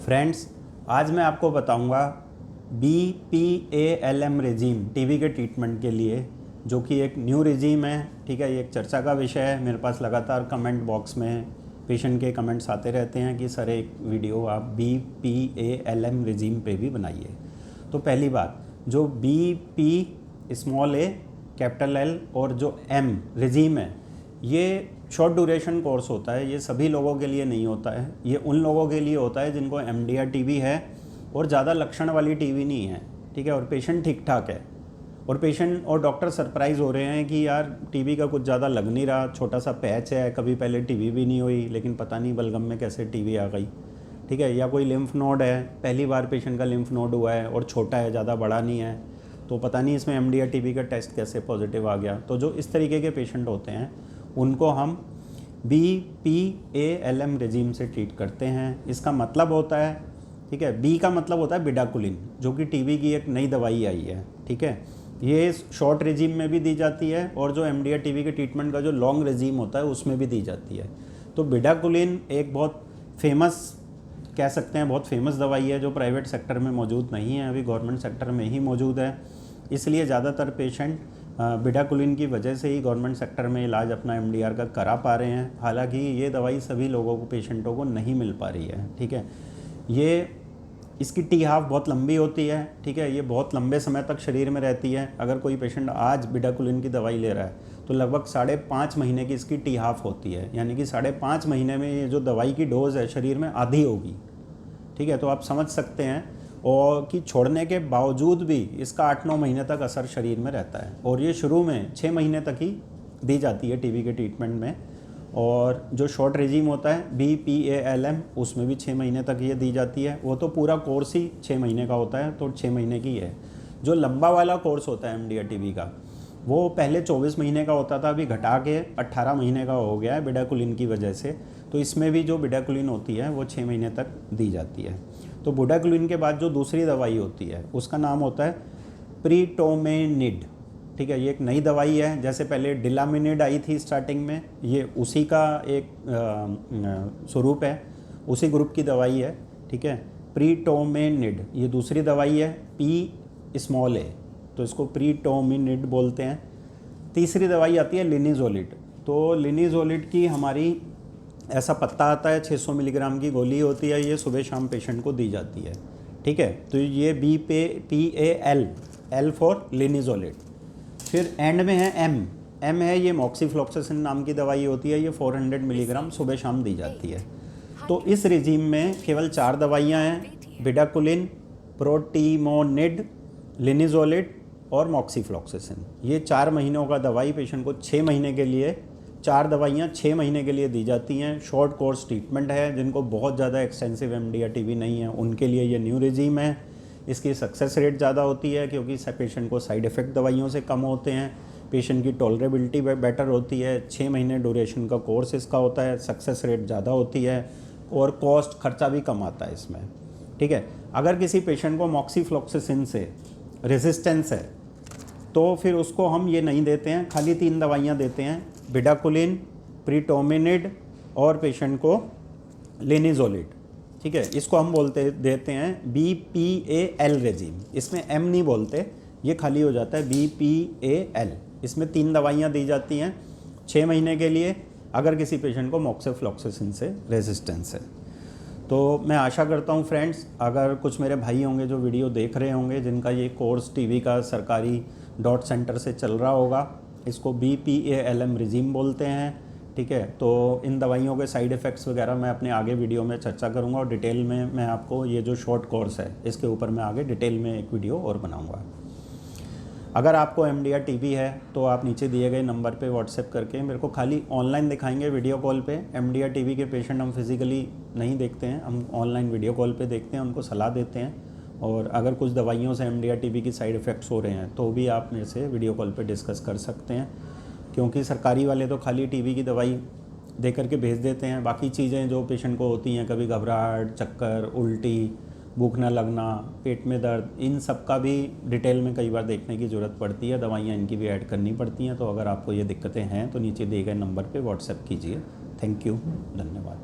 Friends, आज मैं आपको बताऊंगा BPALM रेजीम टीबी के ट्रीटमेंट के लिए, जो कि एक न्यू रेजीम है। ठीक है, ये एक चर्चा का विषय है। मेरे पास लगातार कमेंट बॉक्स में पेशेंट के कमेंट्स आते रहते हैं कि सर एक वीडियो आप BPALM रेजीम पे भी बनाइए। तो पहली बात, जो BP small a capital L और जो M रेजीम है, ये शॉर्ट ड्यूरेशन कोर्स होता है। ये सभी लोगों के लिए नहीं होता है। ये उन लोगों के लिए होता है जिनको MDR टीबी है और ज़्यादा लक्षण वाली टीबी नहीं है। ठीक है, और पेशेंट ठीक ठाक है, और पेशेंट और डॉक्टर सरप्राइज़ हो रहे हैं कि यार टीबी का कुछ ज़्यादा लग नहीं रहा, छोटा सा पैच है, कभी पहले टीबी भी नहीं हुई, लेकिन पता नहीं बलगम में कैसे टीबी आ गई। ठीक है, या कोई लिम्फ नोड है, पहली बार पेशेंट का लिम्फ नोड हुआ है और छोटा है, ज़्यादा बड़ा नहीं है, तो पता नहीं इसमें MDR टीबी का टेस्ट कैसे पॉजिटिव आ गया। तो जो इस तरीके के पेशेंट होते हैं उनको हम BPALM रेजीम से ट्रीट करते हैं। इसका मतलब होता है, ठीक है, B का मतलब होता है बिडाकुलिन, जो कि टीबी की एक नई दवाई आई है। ठीक है, ये शॉर्ट रेजीम में भी दी जाती है और जो MDR टीबी के ट्रीटमेंट का जो लॉन्ग रेजीम होता है उसमें भी दी जाती है। तो बिडाकुलिन एक बहुत फेमस, कह सकते हैं बहुत फेमस दवाई है, जो प्राइवेट सेक्टर में मौजूद नहीं है, अभी गवर्नमेंट सेक्टर में ही मौजूद है। इसलिए ज़्यादातर पेशेंट बिडाकुलिन की वजह से ही गवर्नमेंट सेक्टर में इलाज अपना MDR का करा पा रहे हैं। हालांकि ये दवाई सभी लोगों को, पेशेंटों को नहीं मिल पा रही है। ठीक है, ये इसकी T-हाफ बहुत लंबी होती है। ठीक है, ये बहुत लंबे समय तक शरीर में रहती है। अगर कोई पेशेंट आज बिडाकुलिन की दवाई ले रहा है तो लगभग 5.5 महीने की इसकी T-हाफ होती है, यानी कि 5.5 महीने में ये जो दवाई की डोज है शरीर में आधी होगी। ठीक है, तो आप समझ सकते हैं और कि छोड़ने के बावजूद भी इसका 8-9 महीने तक असर शरीर में रहता है, और ये शुरू में 6 महीने तक ही दी जाती है टीबी के ट्रीटमेंट में। और जो शॉर्ट रेजीम होता है BPALM, उसमें भी 6 महीने तक ये दी जाती है। वो तो पूरा कोर्स ही 6 महीने का होता है, तो 6 महीने की है। जो लंबा वाला कोर्स होता है MDR टीबी का, वो पहले 24 महीने का होता था, अभी घटा के 18 महीने का हो गया है बिडाकुलिन की वजह से। तो इसमें भी जो बिडाकुलिन होती है वो 6 महीने तक दी जाती है। तो बिडाकुलिन के बाद जो दूसरी दवाई होती है उसका नाम होता है प्रीटोमेनिड। ठीक है, ये एक नई दवाई है। जैसे पहले डिलामिनिड आई थी स्टार्टिंग में, ये उसी का एक स्वरूप है, उसी ग्रुप की दवाई है। ठीक है, प्रीटोमेनिड ये दूसरी दवाई है, P स्मॉल a, तो इसको प्रीटोमेनिड बोलते हैं। तीसरी दवाई आती है लिनिजोलिड। तो लिनिजोलिड की हमारी ऐसा पत्ता आता है, 600 मिलीग्राम की गोली होती है, ये सुबह शाम पेशेंट को दी जाती है। ठीक है, तो ये BPAL, L फॉर लिनिजोलिड। फिर एंड में है M है, ये मॉक्सीफ्लॉक्सासिन नाम की दवाई होती है, ये 400 मिलीग्राम सुबह शाम दी जाती है। तो इस रेजीम में केवल 4 दवाइयाँ हैं, बिडाकुलिन, प्रोटीमोनिड, लिनिजोलिड और मॉक्सीफ्लॉक्सासिन। ये 4 महीनों का दवाई पेशेंट को 6 महीने के लिए, 4 दवाइयाँ 6 महीने के लिए दी जाती हैं। शॉर्ट कोर्स ट्रीटमेंट है। जिनको बहुत ज़्यादा एक्सटेंसिव MDR टीबी नहीं है उनके लिए ये न्यू रेजीम है। इसकी सक्सेस रेट ज़्यादा होती है क्योंकि पेशेंट को साइड इफ़ेक्ट दवाइयों से कम होते हैं, पेशेंट की टॉलरेबिलिटी बेटर होती है। 6 महीने ड्यूरेशन का कोर्स इसका होता है, सक्सेस रेट ज़्यादा होती है और कॉस्ट खर्चा भी कम आता है इसमें। ठीक है, अगर किसी पेशेंट को मॉक्सीफ्लॉक्सासिन से रेजिस्टेंस है तो फिर उसको हम ये नहीं देते हैं, खाली 3 दवाइयाँ देते हैं, बिडाकुलिन, प्रीटोमेनिड और पेशेंट को लिनिजोलिड। ठीक है, इसको हम देते हैं BPAL रेजीम। इसमें M नहीं बोलते, ये खाली हो जाता है BPAL। इसमें 3 दवाइयाँ दी जाती हैं 6 महीने के लिए, अगर किसी पेशेंट को मॉक्सीफ्लॉक्सासिन से रेजिस्टेंस है। तो मैं आशा करता हूँ फ्रेंड्स, अगर कुछ मेरे भाई होंगे जो वीडियो देख रहे होंगे, जिनका ये कोर्स टीबी का सरकारी डॉट सेंटर से चल रहा होगा, इसको BPALM रेजीम बोलते हैं। ठीक है, तो इन दवाइयों के साइड इफ़ेक्ट्स वगैरह मैं अपने आगे वीडियो में चर्चा करूंगा, और डिटेल में मैं आपको ये जो शॉर्ट कोर्स है इसके ऊपर मैं आगे डिटेल में एक वीडियो और बनाऊंगा। अगर आपको MDR टीबी है तो आप नीचे दिए गए नंबर पे व्हाट्सएप करके मेरे को खाली ऑनलाइन दिखाएंगे वीडियो कॉल पे। MDR टीबी के पेशेंट हम फिज़िकली नहीं देखते हैं, हम ऑनलाइन वीडियो कॉल पे देखते हैं, उनको सलाह देते हैं। और अगर कुछ दवाइयों से MDR टीबी की साइड इफ़ेक्ट्स हो रहे हैं तो भी आप मेरे से वीडियो कॉल पे डिस्कस कर सकते हैं, क्योंकि सरकारी वाले तो खाली टीबी की दवाई दे करके भेज देते हैं। बाकी चीज़ें जो पेशेंट को होती हैं, कभी घबराहट, चक्कर, उल्टी, भूख न लगना, पेट में दर्द, इन सब का भी डिटेल में कई बार देखने की ज़रूरत पड़ती है, दवाइयाँ इनकी भी ऐड करनी पड़ती हैं। तो अगर आपको ये दिक्कतें हैं तो नीचे दिए गए नंबर पे व्हाट्सएप कीजिए। थैंक यू, धन्यवाद।